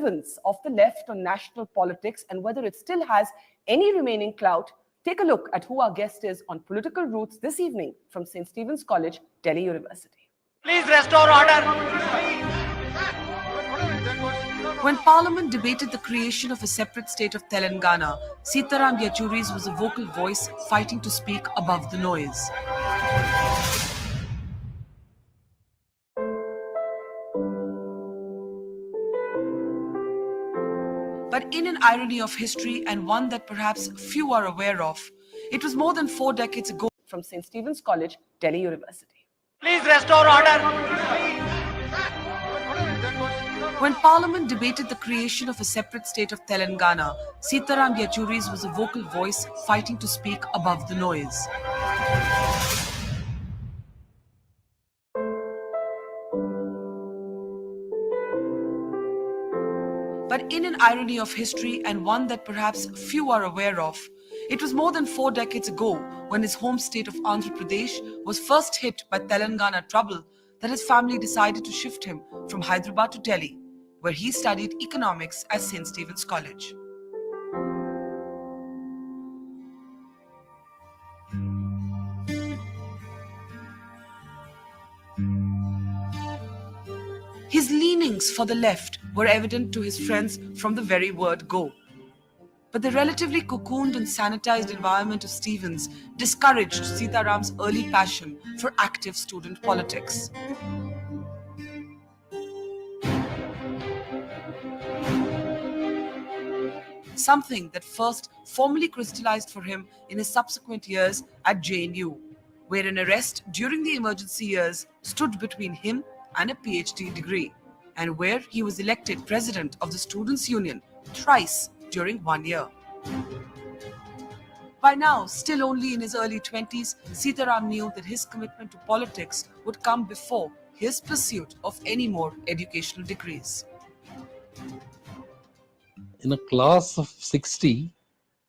of the left on national politics and whether it still has any remaining clout. Take a look at who our guest is on Political Roots this evening from St. Stephen's College, Delhi University. Please restore order. When Parliament debated the creation of a separate state of Telangana, Sitaram Yechury was a vocal voice fighting to speak above the noise. But in an irony of history and one that perhaps few are aware of, it was more than 4 decades ago from St. Stephen's College, Delhi University. Please restore order. When Parliament debated the creation of a separate state of Telangana, Sitaram Yechury was a vocal voice fighting to speak above the noise. But in an irony of history and one that perhaps few are aware of, it was more than 4 decades ago when his home state of Andhra Pradesh was first hit by Telangana trouble that his family decided to shift him from Hyderabad to Delhi, where he studied economics at St. Stephen's College. His leanings for the left were evident to his friends from the very word go. But the relatively cocooned and sanitized environment of Stevens discouraged Sitaram's early passion for active student politics. Something that first formally crystallized for him in his subsequent years at JNU, where an arrest during the emergency years stood between him and a PhD degree, and where he was elected president of the Students' Union thrice during 1 year. By now, still only in his early 20s, Sitaram knew that his commitment to politics would come before his pursuit of any more educational degrees. In a class of 60,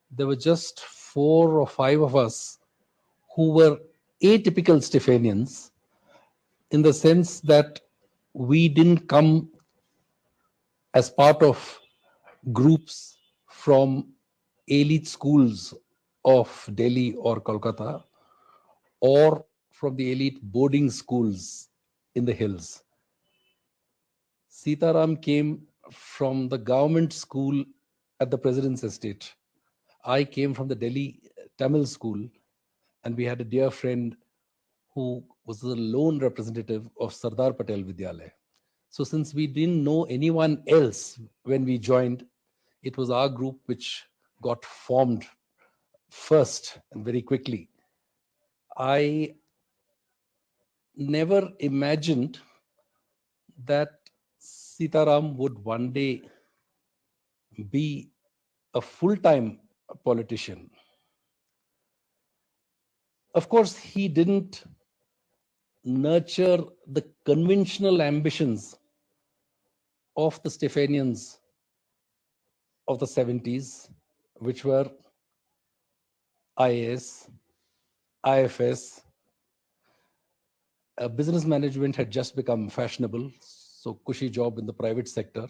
there were just 4 or 5 of us who were atypical Stephanians, in the sense that we didn't come as part of groups from elite schools of Delhi or Kolkata, or from the elite boarding schools in the hills. Sitaram came from the government school at the President's Estate. I came from the Delhi Tamil school, and we had a dear friend who was the lone representative of Sardar Patel Vidyalaya. So since we didn't know anyone else when we joined, it was our group which got formed first and very quickly. I never imagined that Sitaram would one day be a full-time politician. Of course, he didn't nurture the conventional ambitions of the Stephanians of the 70s, which were IAS, IFS. Business management had just become fashionable, so cushy job in the private sector.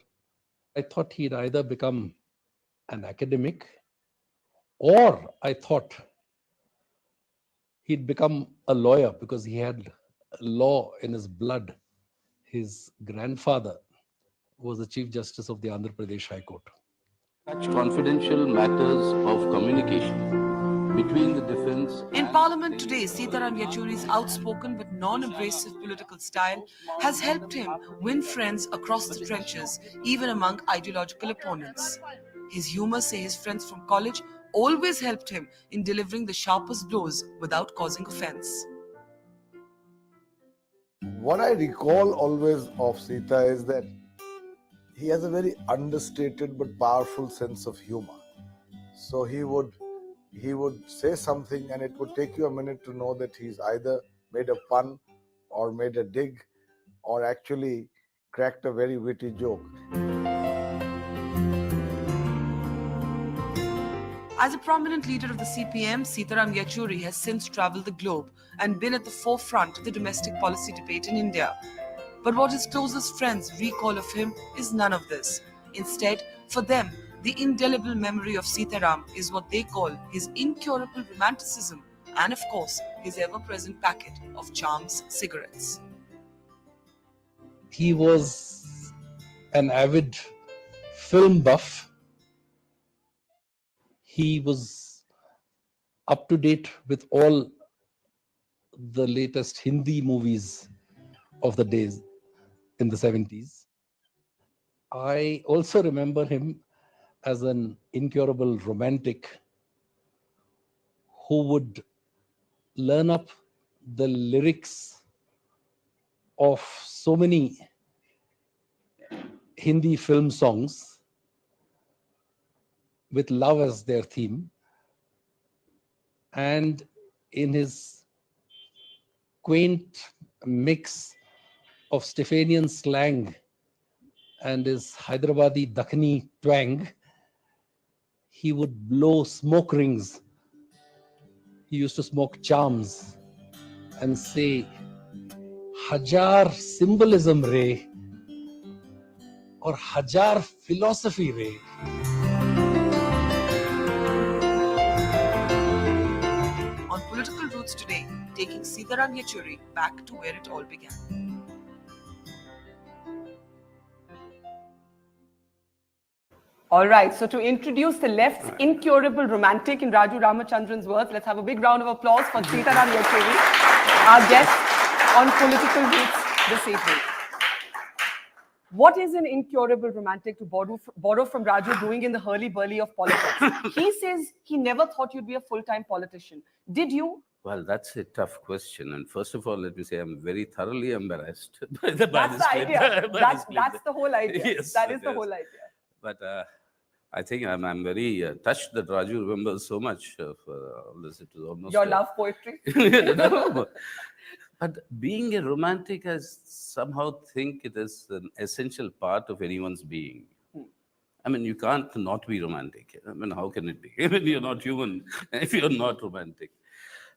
I thought he'd either become an academic, or I thought he'd become a lawyer because he had law in his blood. His grandfather was the Chief Justice of the Andhra Pradesh High Court. Such confidential matters of communication between the defense. In Parliament today, Sitaram Yechury's outspoken but non-abrasive political style has helped him win friends across the trenches, even among ideological opponents. His humor, say his friends from college, always helped him in delivering the sharpest blows without causing offense. What I recall always of Sita is that he has a very understated but powerful sense of humor. So he would say something and it would take you a minute to know that he's either made a pun or made a dig or actually cracked a very witty joke. As a prominent leader of the CPM, Sitaram Yechury has since travelled the globe and been at the forefront of the domestic policy debate in India. But what his closest friends recall of him is none of this. Instead, for them, the indelible memory of Sitaram is what they call his incurable romanticism and, of course, his ever-present packet of Charms cigarettes. He was an avid film buff. He was up to date with all the latest Hindi movies of the days in the 70s. I also remember him as an incurable romantic who would learn up the lyrics of so many Hindi film songs with love as their theme. And in his quaint mix of Stephanian slang and his Hyderabadi Dakhini twang, he would blow smoke rings. He used to smoke charms and say, Hajar symbolism re, or Hajar philosophy re. On Political Roots today, taking Sitaram Yechury back to where it all began. All right, so to introduce the left's incurable romantic in Raju Ramachandran's words, let's have a big round of applause for Sitaram Yechury, our guest on Political Roots this evening. What is an incurable romantic, to borrow from Raju, doing in the hurly-burly of politics? He says he never thought you'd be a full-time politician. Did you? Well, that's a tough question. And first of all, let me say I'm very thoroughly embarrassed by the That's the idea. That's the whole idea. Yes, that is the yes. whole idea. But I think I'm very touched that Raju remembers so much of all this. It was almost Your love poetry? No, but being a romantic, I somehow think it is an essential part of anyone's being. I mean, you can't not be romantic. I mean, how can it be? I mean, you're not human if you're not romantic.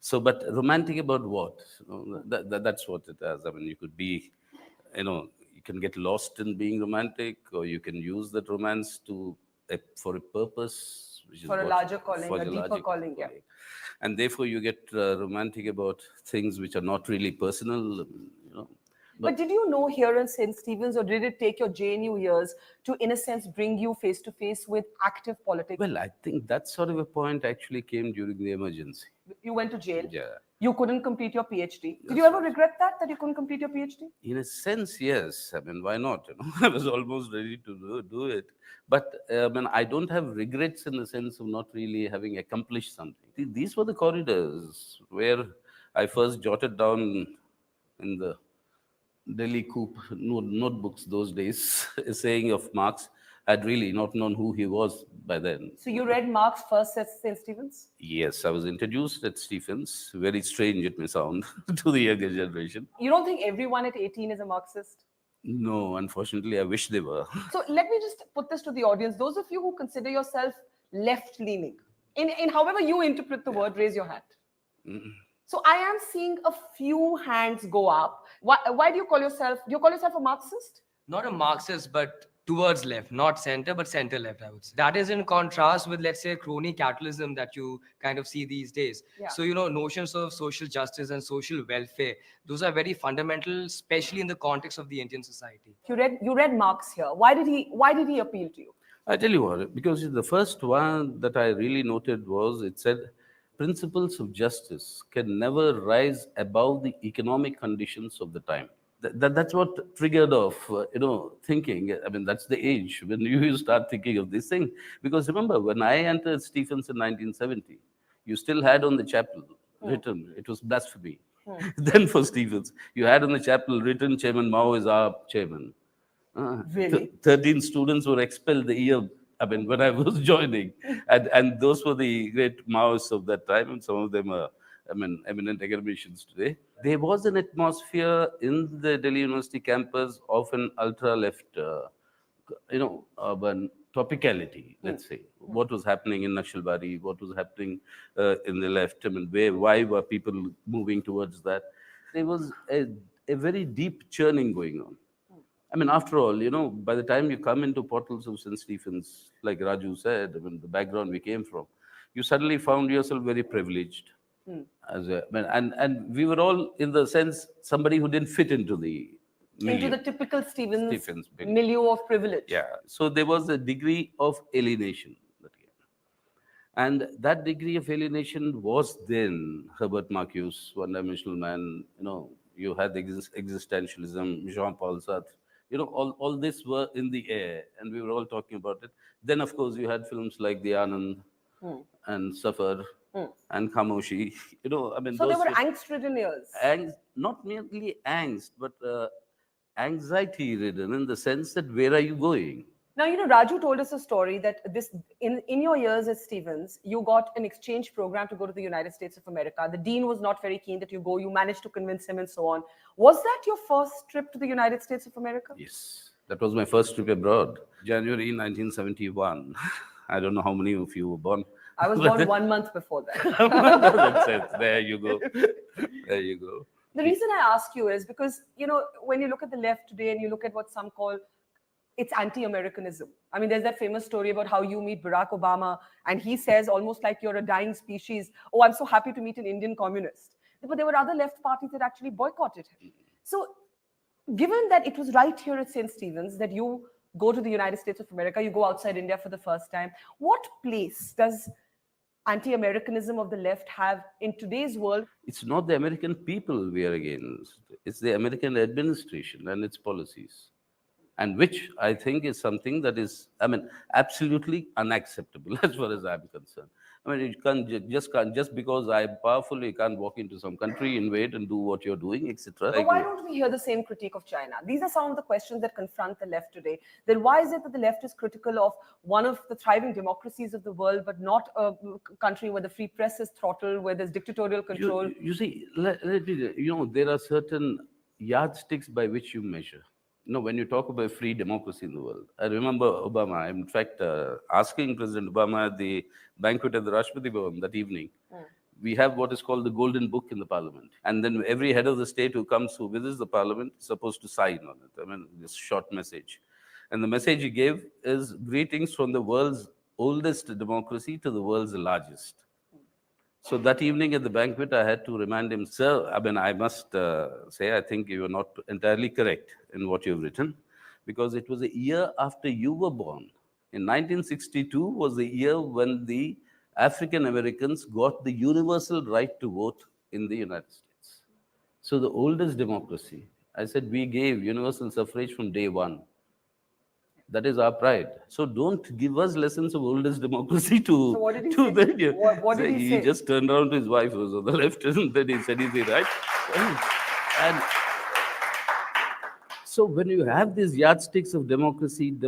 So, but romantic about what? You know, that's what it is. I mean, you could be, you can get lost in being romantic, or you can use that romance for a purpose, which is For a larger calling, for a the deeper larger calling, yeah. And therefore, you get romantic about things which are not really personal. But did you know here in St. Stephen's, or did it take your JNU years to, in a sense, bring you face to face with active politics? Well, I think that sort of a point actually came during the emergency. You went to jail. Yeah. You couldn't complete your PhD. Did you ever regret that you couldn't complete your PhD? In a sense, yes. I mean, why not? I was almost ready to do it. But I mean, I don't have regrets in the sense of not really having accomplished something. These were the corridors where I first jotted down in the Delhi Coop notebooks those days, a saying of Marx. I'd really not known who he was by then. So you read Marx first at St. Stephen's? Yes, I was introduced at Stephens. Very strange it may sound to the younger generation. You don't think everyone at 18 is a Marxist? No, unfortunately, I wish they were. So let me just put this to the audience. Those of you who consider yourself left-leaning, in however you interpret the word, raise your hand. So I am seeing a few hands go up. Why do you call yourself a Marxist? Not a Marxist, but towards left, not center, but center left, I would say. That is in contrast with, let's say, crony capitalism that you kind of see these days. Yeah. So, notions of social justice and social welfare, those are very fundamental, especially in the context of the Indian society. You read Marx here. Why did he appeal to you? I tell you what, because the first one that I really noted was, it said, principles of justice can never rise above the economic conditions of the time. That's what triggered off, thinking. I mean, that's the age when you start thinking of this thing. Because remember, when I entered Stephens in 1970, you still had on the chapel written, it was blasphemy. Then for Stephens, you had on the chapel written, Chairman Mao is our chairman. Really? 13 students were expelled the year, when I was joining. And those were the great Maoists of that time, and some of them are, eminent academicians today. There was an atmosphere in the Delhi University campus of an ultra-left, urban topicality, let's say. What was happening in Naxalbari, what was happening in the left, why were people moving towards that? There was a very deep churning going on. I mean, after all, by the time you come into portals of St. Stephen's, like Raju said, I mean, the background we came from, you suddenly found yourself very privileged. And we were all, in the sense, somebody who didn't fit into the milieu. Into the typical Stevens milieu. milieu of privilege. Yeah. So there was a degree of alienation that came. And that degree of alienation was then Herbert Marcuse, one-dimensional man. You had existentialism, Jean-Paul Sartre. All this were in the air, and we were all talking about it. Then, of course, you had films like The Anand and Safar and Khamoshi. I mean, So those they were angst-ridden years. not merely angst, but anxiety-ridden in the sense that where are you going? Now, Raju told us a story that in your years at Stevens, you got an exchange program to go to the United States of America. The dean was not very keen that you go. You managed to convince him and so on. Was that your first trip to the United States of America? Yes, that was my first trip abroad, January 1971. I don't know how many of you were born. I was born 1 month before that. That's it. There you go. There you go. The reason I ask you is because, when you look at the left today and you look at what some call it's anti-Americanism. I mean, there's that famous story about how you meet Barack Obama and he says almost like you're a dying species, oh, I'm so happy to meet an Indian communist. But there were other left parties that actually boycotted him. So given that it was right here at St. Stephen's that you go to the United States of America, you go outside India for the first time, what place does anti-Americanism of the left have in today's world? It's not the American people we are against. It's the American administration and its policies. And which I think is something that is, absolutely unacceptable as far as I'm concerned. You can't just because I'm powerful, you can't walk into some country, invade and do what you're doing, etc. But why don't we hear the same critique of China? These are some of the questions that confront the left today. Then why is it that the left is critical of one of the thriving democracies of the world, but not a country where the free press is throttled, where there's dictatorial control? You see, there are certain yardsticks by which you measure. When you talk about free democracy in the world, I remember Obama, in fact, asking President Obama at the banquet at the Rashtrapati Bhavan that evening, we have what is called the Golden Book in the Parliament. And then every head of the state who visits the Parliament is supposed to sign on it. This short message. And the message he gave is greetings from the world's oldest democracy to the world's largest. So that evening at the banquet, I had to remind him, sir, I must say, I think you are not entirely correct in what you've written, because it was a year after you were born. In 1962 was the year when the African Americans got the universal right to vote in the United States. So the oldest democracy, I said, we gave universal suffrage from day one. That is our pride. So don't give us lessons of oldest democracy to. So what did he say? What did he say? He just turned around to his wife, who was on the left, and then he said, is he right? And so when you have these yardsticks of democracy,